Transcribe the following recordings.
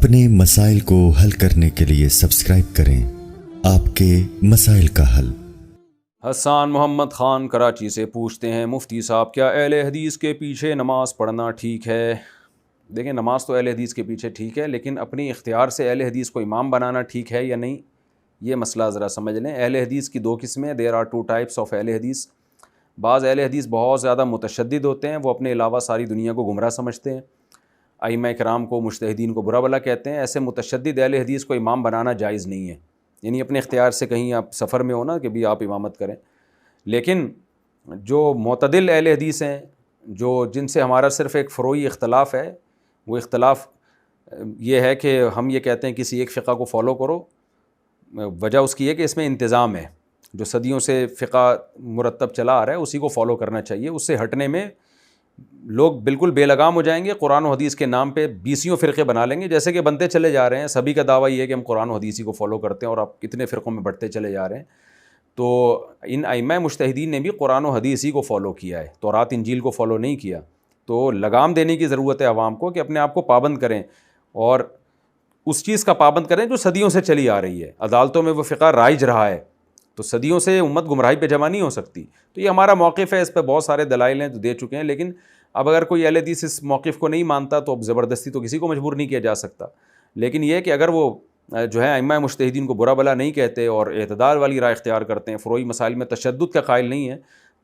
اپنے مسائل کو حل کرنے کے لیے سبسکرائب کریں آپ کے مسائل کا حل۔ حسان محمد خان کراچی سے پوچھتے ہیں، مفتی صاحب کیا اہل حدیث کے پیچھے نماز پڑھنا ٹھیک ہے؟ دیکھیں، نماز تو اہل حدیث کے پیچھے ٹھیک ہے، لیکن اپنی اختیار سے اہل حدیث کو امام بنانا ٹھیک ہے یا نہیں، یہ مسئلہ ذرا سمجھ لیں۔ اہل حدیث کی دو قسمیں، there are two types of اہل حدیث۔ بعض اہل حدیث بہت زیادہ متشدد ہوتے ہیں، وہ اپنے علاوہ ساری دنیا کو گمراہ سمجھتے ہیں، ائمہ کرام کو، مجتہدین کو برا بھلا کہتے ہیں۔ ایسے متشدد اہل حدیث کو امام بنانا جائز نہیں ہے، یعنی اپنے اختیار سے کہیں آپ سفر میں ہو نا کہ بھی آپ امامت کریں۔ لیکن جو معتدل اہل حدیث ہیں، جن سے ہمارا صرف ایک فروعی اختلاف ہے، وہ اختلاف یہ ہے کہ ہم یہ کہتے ہیں کسی ایک فقہ کو فالو کرو، وجہ اس کی ہے کہ اس میں انتظام ہے، جو صدیوں سے فقہ مرتب چلا آ رہا ہے اسی کو فالو کرنا چاہیے۔ اس سے ہٹنے میں لوگ بالکل بے لگام ہو جائیں گے، قرآن و حدیث کے نام پہ 20 فرقے بنا لیں گے، جیسے کہ بنتے چلے جا رہے ہیں۔ سبھی کا دعویٰ یہ ہے کہ ہم قرآن و حدیث ہی کو فالو کرتے ہیں، اور آپ کتنے فرقوں میں بڑھتے چلے جا رہے ہیں۔ تو ان ائمہ مجتہدین نے بھی قرآن و حدیث ہی کو فالو کیا ہے، تورات انجیل کو فالو نہیں کیا۔ تو لگام دینے کی ضرورت ہے عوام کو کہ اپنے آپ کو پابند کریں، اور اس چیز کا پابند کریں جو صدیوں سے چلی آ رہی ہے۔ عدالتوں میں وہ فقہ رائج رہا ہے، تو صدیوں سے امت گمراہی پہ جمع نہیں ہو سکتی۔ تو یہ ہمارا موقف ہے، اس پہ بہت سارے دلائل ہیں تو دے چکے ہیں، لیکن اب اگر کوئی اہل حدیث اس موقف کو نہیں مانتا تو اب زبردستی تو کسی کو مجبور نہیں کیا جا سکتا۔ لیکن یہ کہ اگر وہ جو ہے ائمہ مجتہدین کو برا بھلا نہیں کہتے اور اعتدال والی رائے اختیار کرتے ہیں، فروعی مسائل میں تشدد کا قائل نہیں ہے،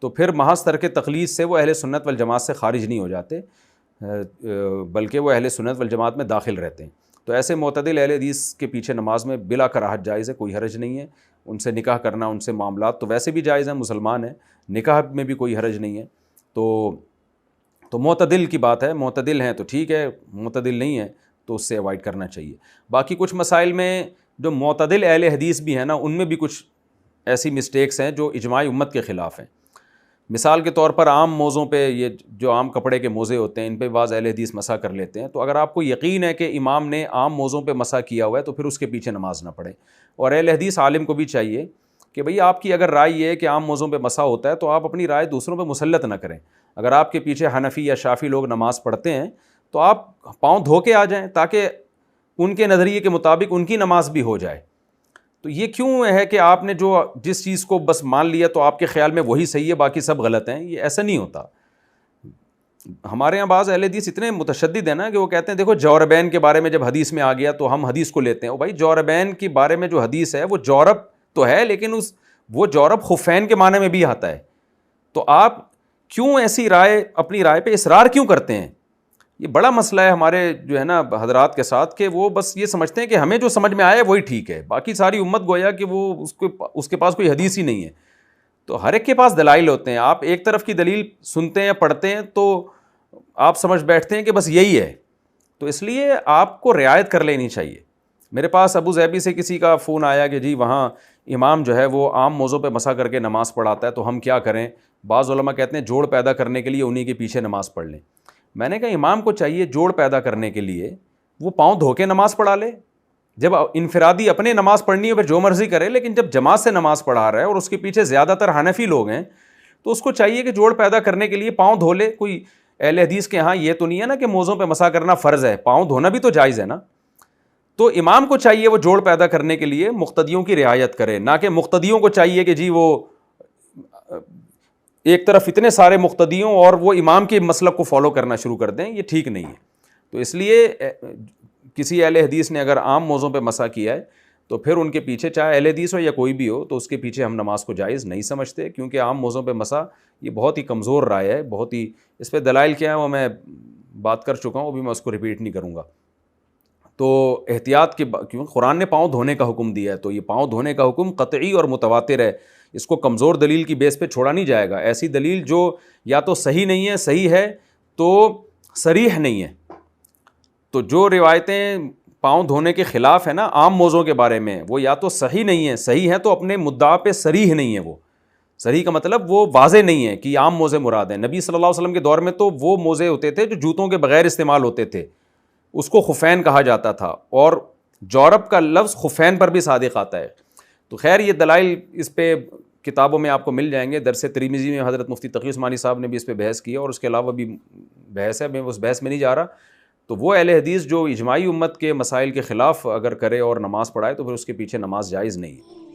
تو پھر محض ترک تقلید سے وہ اہل سنت والجماعت سے خارج نہیں ہو جاتے، بلکہ وہ اہل سنت والجماعت میں داخل رہتے ہیں۔ تو ایسے معتدل اہل حدیث کے پیچھے نماز میں بلا کراہت جائز ہے، کوئی حرج نہیں ہے۔ ان سے نکاح کرنا، ان سے معاملات تو ویسے بھی جائز ہیں، مسلمان ہیں، نکاح میں بھی کوئی حرج نہیں ہے۔ تو معتدل کی بات ہے، معتدل ہیں تو ٹھیک ہے، معتدل نہیں ہے تو اس سے اوائڈ کرنا چاہیے۔ باقی کچھ مسائل میں جو معتدل اہل حدیث بھی ہیں نا، ان میں بھی کچھ ایسی مسٹیکس ہیں جو اجماع امت کے خلاف ہیں۔ مثال کے طور پر عام موضوعوں پہ، یہ جو عام کپڑے کے موزے ہوتے ہیں، ان پہ بعض اہل حدیث مسح کر لیتے ہیں۔ تو اگر آپ کو یقین ہے کہ امام نے عام موضوعوں پہ مسح کیا ہوا ہے تو پھر اس کے پیچھے نماز نہ پڑھیں۔ اور اہل حدیث عالم کو بھی چاہیے کہ بھئی آپ کی اگر رائے یہ ہے کہ عام موضوعوں پہ مسح ہوتا ہے تو آپ اپنی رائے دوسروں پہ مسلط نہ کریں۔ اگر آپ کے پیچھے حنفی یا شافعی لوگ نماز پڑھتے ہیں تو آپ پاؤں دھو کے آ جائیں، تاکہ ان کے نظریے کے مطابق ان کی نماز بھی ہو جائے۔ تو یہ کیوں ہے کہ آپ نے جس چیز کو بس مان لیا تو آپ کے خیال میں وہی صحیح ہے، باقی سب غلط ہیں؟ یہ ایسا نہیں ہوتا۔ ہمارے یہاں بعض اہل حدیث اتنے متشدد ہیں نا کہ وہ کہتے ہیں دیکھو جوربین کے بارے میں جب حدیث میں آ گیا تو ہم حدیث کو لیتے ہیں۔ او بھائی، جوربین کے بارے میں جو حدیث ہے وہ جورب تو ہے، لیکن وہ جورب خفین کے معنی میں بھی آتا ہے۔ تو آپ کیوں ایسی رائے، اپنی رائے پہ اصرار کیوں کرتے ہیں؟ یہ بڑا مسئلہ ہے ہمارے جو ہے نا حضرات کے ساتھ، کہ وہ بس یہ سمجھتے ہیں کہ ہمیں جو سمجھ میں آیا وہی ٹھیک ہے، باقی ساری امت گویا کہ وہ اس کے پاس کوئی حدیث ہی نہیں ہے۔ تو ہر ایک کے پاس دلائل ہوتے ہیں، آپ ایک طرف کی دلیل سنتے ہیں، پڑھتے ہیں تو آپ سمجھ بیٹھتے ہیں کہ بس یہی ہے، تو اس لیے آپ کو رعایت کر لینی چاہیے۔ میرے پاس ابو ظبی سے کسی کا فون آیا کہ جی وہاں امام جو ہے وہ عام موضوع پہ مسح کر کے نماز پڑھاتا ہے، تو ہم کیا کریں؟ بعض علماء کہتے ہیں جوڑ پیدا کرنے کے لیے انہی کے پیچھے نماز پڑھ لیں۔ میں نے کہا امام کو چاہیے جوڑ پیدا کرنے کے لیے وہ پاؤں دھو کے نماز پڑھا لے۔ جب انفرادی اپنے نماز پڑھنی ہے پھر جو مرضی کرے، لیکن جب جماعت سے نماز پڑھا رہا ہے اور اس کے پیچھے زیادہ تر حنفی لوگ ہیں تو اس کو چاہیے کہ جوڑ پیدا کرنے کے لیے پاؤں دھو لے۔ کوئی اہل حدیث کے ہاں یہ تو نہیں ہے نا کہ موضوع پہ مسح کرنا فرض ہے، پاؤں دھونا بھی تو جائز ہے نا۔ تو امام کو چاہیے وہ جوڑ پیدا کرنے کے لیے مقتدیوں کی رعایت کرے، نہ کہ مقتدیوں کو چاہیے کہ جی وہ ایک طرف اتنے سارے مقتدیوں اور وہ امام کے مسلک کو فالو کرنا شروع کر دیں۔ یہ ٹھیک نہیں ہے۔ تو اس لیے کسی اہل حدیث نے اگر عام موضوع پہ مسح کیا ہے تو پھر ان کے پیچھے، چاہے اہل حدیث ہو یا کوئی بھی ہو، تو اس کے پیچھے ہم نماز کو جائز نہیں سمجھتے، کیونکہ عام موضوع پہ مسح یہ بہت ہی کمزور رائے ہے، بہت ہی، اس پہ دلائل کیا ہے وہ میں بات کر چکا ہوں، ابھی میں اس کو ریپیٹ نہیں کروں گا۔ تو احتیاط کے کیوں قرآن نے پاؤں دھونے کا حکم دیا ہے، تو یہ پاؤں دھونے کا حکم قطعی اور متواتر ہے، اس کو کمزور دلیل کی بیس پہ چھوڑا نہیں جائے گا۔ ایسی دلیل جو یا تو صحیح نہیں ہے، صحیح ہے تو صریح نہیں ہے۔ تو جو روایتیں پاؤں دھونے کے خلاف ہے نا عام موضوع کے بارے میں، وہ یا تو صحیح نہیں ہے، صحیح ہے تو اپنے مدعا پہ صریح نہیں ہے۔ وہ صحیح کا مطلب وہ واضح نہیں ہے کہ عام موزے مراد ہیں۔ نبی صلی اللہ علیہ وسلم کے دور میں تو وہ موزے ہوتے تھے جو جوتوں کے بغیر استعمال ہوتے تھے، اس کو خفین کہا جاتا تھا، اور جورب کا لفظ خفین پر بھی صادق آتا ہے۔ تو خیر یہ دلائل اس پہ کتابوں میں آپ کو مل جائیں گے۔ درس ترمذی میں حضرت مفتی تقی عثمانی صاحب نے بھی اس پہ بحث کی ہے، اور اس کے علاوہ بھی بحث ہے، میں اس بحث میں نہیں جا رہا۔ تو وہ اہل حدیث جو اجماعی امت کے مسائل کے خلاف اگر کرے اور نماز پڑھائے تو پھر اس کے پیچھے نماز جائز نہیں ہے.